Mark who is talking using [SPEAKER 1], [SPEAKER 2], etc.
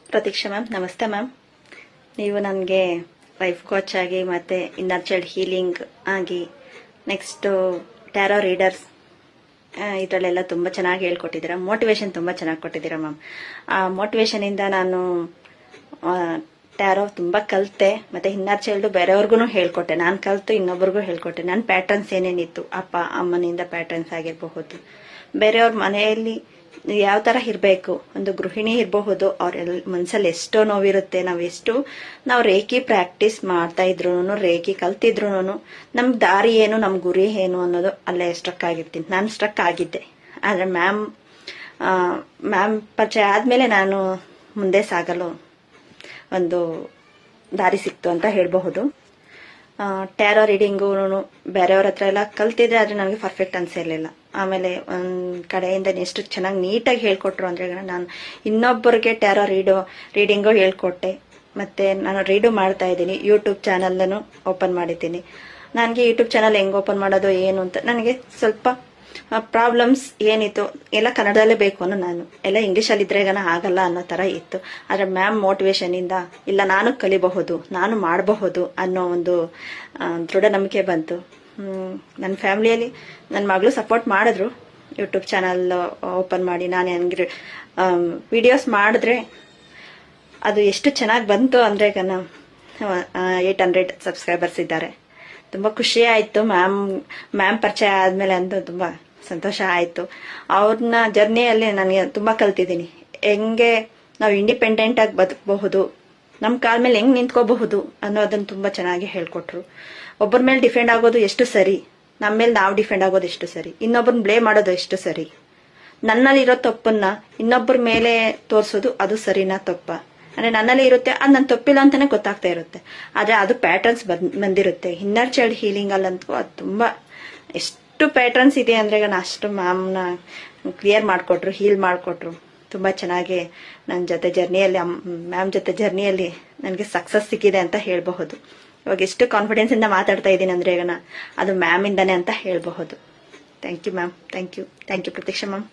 [SPEAKER 1] Pratiksha ma'am, ನಮಸ್ತೆ ma'am. ನೀವು ನನಗೆ ಲೈಫ್ ಕೋಚ್ ಆಗಿ ಮತ್ತು ಇನ್ನರ್ ಚೈಲ್ಡ್ ಹೀಲಿಂಗ್ ಆಗಿ ನೆಕ್ಸ್ಟು ಟ್ಯಾರೋ ರೀಡರ್ಸ್ ಇದರಲ್ಲೆಲ್ಲ ತುಂಬ ಚೆನ್ನಾಗಿ ಹೇಳ್ಕೊಟ್ಟಿದ್ದೀರಾ. ಮೋಟಿವೇಶನ್ ತುಂಬ ಚೆನ್ನಾಗಿ ಕೊಟ್ಟಿದ್ದೀರಾ ಮ್ಯಾಮ್. ಆ ಮೋಟಿವೇಶನಿಂದ ನಾನು ಟ್ಯಾರೋ ತುಂಬ ಕಲಿತೆ, ಮತ್ತು ಇನ್ನರ್ ಚೈಲ್ಡು ಬೇರೆಯವ್ರಿಗೂ ಹೇಳ್ಕೊಟ್ಟೆ. ನಾನು ಕಲಿತು ಇನ್ನೊಬ್ರಿಗೂ ಹೇಳ್ಕೊಟ್ಟೆ. ನನ್ನ ಪ್ಯಾಟರ್ನ್ಸ್ ಏನೇನಿತ್ತು ಅಪ್ಪ ಅಮ್ಮನಿಂದ ಪ್ಯಾಟರ್ನ್ಸ್ ಆಗಿರಬಹುದು, ಬೇರೆಯವ್ರ ಮನೆಯಲ್ಲಿ ಯಾವ ಥರ ಇರಬೇಕು, ಒಂದು ಗೃಹಿಣಿ ಇರಬಹುದು, ಅವ್ರ ಮನಸ್ಸಲ್ಲಿ ಎಷ್ಟೋ ನೋವಿರುತ್ತೆ. ನಾವು ರೇಖಿ ಪ್ರಾಕ್ಟೀಸ್ ಮಾಡ್ತಾ ಇದ್ರು, ರೇಖಿ ಕಲ್ತಿದ್ರು ನಮ್ಮ ದಾರಿ ಏನು, ನಮ್ಮ ಗುರಿ ಏನು ಅನ್ನೋದು ಅಲ್ಲೇ ಸ್ಟ್ರಕ್ ಆಗಿರ್ತೀನಿ. ನಾನು ಸ್ಟ್ರಕ್ ಆಗಿದ್ದೆ. ಆದರೆ ಮ್ಯಾಮ್ ಪರಿಚಯ ಆದಮೇಲೆ ನಾನು ಮುಂದೆ ಸಾಗಲು ಒಂದು ದಾರಿ ಸಿಕ್ತು ಅಂತ ಹೇಳಬಹುದು. ಟ್ಯಾರೋ ರೀಡಿಂಗು ಬೇರೆಯವ್ರ ಹತ್ರ ಎಲ್ಲ ಕಲ್ತಿದ್ರೆ ಆದರೆ ನನಗೆ ಪರ್ಫೆಕ್ಟ್ ಅನಿಸಿರಲಿಲ್ಲ. ಆಮೇಲೆ ಒಂದು ಕಡೆಯಿಂದ ಎಷ್ಟು ಚೆನ್ನಾಗಿ ನೀಟಾಗಿ ಹೇಳ್ಕೊಟ್ರು ಅಂದರೆ ನಾನು ಇನ್ನೊಬ್ಬರಿಗೆ ಟ್ಯಾರೋ ರೀಡಿಂಗು ಹೇಳ್ಕೊಟ್ಟೆ. ಮತ್ತು ನಾನು ರೀಡು ಮಾಡ್ತಾ ಇದ್ದೀನಿ. ಯೂಟ್ಯೂಬ್ ಚಾನಲನ್ನು ಓಪನ್ ಮಾಡಿದ್ದೀನಿ. ನನಗೆ ಯೂಟ್ಯೂಬ್ ಚಾನಲ್ ಹೆಂಗೆ ಓಪನ್ ಮಾಡೋದು ಏನು ಅಂತ ನನಗೆ ಸ್ವಲ್ಪ ಪ್ರಾಬ್ಲಮ್ಸ್ ಏನಿತ್ತು ಎಲ್ಲ ಕನ್ನಡದಲ್ಲೇ ಬೇಕು ಅನ್ನೋ, ನಾನು ಎಲ್ಲ ಇಂಗ್ಲೀಷಲ್ಲಿದ್ದರೆ ಆಗಲ್ಲ ಅನ್ನೋ ಥರ ಇತ್ತು. ಆದರೆ ಮ್ಯಾಮ್ ಮೋಟಿವೇಶನಿಂದ ಇಲ್ಲ, ನಾನು ಕಲಿಬಹುದು, ನಾನು ಮಾಡಬಹುದು ಅನ್ನೋ ಒಂದು ದೃಢ ನಂಬಿಕೆ ಬಂತು. ನನ್ನ ಫ್ಯಾಮಿಲಿಯಲ್ಲಿ ನನ್ನ ಮಗಳು ಸಪೋರ್ಟ್ ಮಾಡಿದ್ರು. ಯೂಟ್ಯೂಬ್ ಚಾನಲ್ ಓಪನ್ ಮಾಡಿ ನಾನು ಹಂಗೆ ವಿಡಿಯೋಸ್ ಮಾಡಿದ್ರೆ ಅದು ಎಷ್ಟು ಚೆನ್ನಾಗಿ ಬಂತು ಅಂದರೆ 800 ಸಬ್ಸ್ಕ್ರೈಬರ್ಸ್ ಇದ್ದಾರೆ. ತುಂಬ ಖುಷಿ ಆಯಿತು. ಮ್ಯಾಮ್ ಪರಿಚಯ ಆದಮೇಲೆ ಅಂತೂ ತುಂಬ ಸಂತೋಷ ಆಯಿತು. ಅವ್ರನ್ನ ಜರ್ನಿಯಲ್ಲಿ ನನಗೆ ತುಂಬ ಕಲ್ತಿದ್ದೀನಿ. ಹೆಂಗೆ ನಾವು ಇಂಡಿಪೆಂಡೆಂಟಾಗಿ ಬದುಕಬಹುದು, ನಮ್ಮ ಕಾಲ ಮೇಲೆ ಹೆಂಗೆ ನಿಂತ್ಕೋಬಹುದು ಅನ್ನೋದನ್ನು ತುಂಬ ಚೆನ್ನಾಗಿ ಹೇಳ್ಕೊಟ್ರು. ಒಬ್ಬರ ಮೇಲೆ ಡಿಫೆಂಡ್ ಆಗೋದು ಎಷ್ಟು ಸರಿ, ನಮ್ಮ ಮೇಲೆ ನಾವು ಡಿಫೆಂಡ್ ಆಗೋದು ಎಷ್ಟು ಸರಿ, ಇನ್ನೊಬ್ಬರನ್ನ ಬ್ಲೇಮ್ ಮಾಡೋದು ಎಷ್ಟು ಸರಿ, ನನ್ನಲ್ಲಿರೋ ತಪ್ಪನ್ನ ಇನ್ನೊಬ್ಬರ ಮೇಲೆ ತೋರಿಸೋದು ಅದು ಸರಿನಾ ತಪ್ಪ, ಅಂದರೆ ನನ್ನಲ್ಲಿ ಇರುತ್ತೆ, ಅದು ನನ್ನ ತಪ್ಪಿಲ್ಲ ಅಂತಾನೆ ಗೊತ್ತಾಗ್ತಾ ಇರುತ್ತೆ. ಆದರೆ ಅದು ಪ್ಯಾಟರ್ನ್ಸ್ ಬಂದಿರುತ್ತೆ. ಇನ್ನರ್ ಚೈಲ್ಡ್ ಹೀಲಿಂಗಲ್ಲಂತೂ ಅದು ತುಂಬ ಎಷ್ಟು ಪ್ಯಾಟರ್ನ್ಸ್ ಇದೆ ಅಂದರೆ ಅಷ್ಟು ಮ್ಯಾಮ್ನ ಕ್ಲಿಯರ್ ಮಾಡಿಕೊಟ್ರು, ಹೀಲ್ ಮಾಡಿಕೊಟ್ರು. ತುಂಬ ಚೆನ್ನಾಗಿ ನನ್ನ ಜೊತೆ ಜರ್ನಿಯಲ್ಲಿ ಮ್ಯಾಮ್ ಜೊತೆ ಜರ್ನಿಯಲ್ಲಿ ನನಗೆ ಸಕ್ಸಸ್ ಸಿಕ್ಕಿದೆ ಅಂತ ಹೇಳಬಹುದು. ಇವಾಗ ಎಷ್ಟು ಕಾನ್ಫಿಡೆನ್ಸಿಂದ ಮಾತಾಡ್ತಾ ಇದ್ದೀನಿ ಅಂದರೆ ಅದು ಮ್ಯಾಮಿಂದಾನೆ ಅಂತ ಹೇಳಬಹುದು. Thank you ma'am. Thank you Pratiksha ma'am.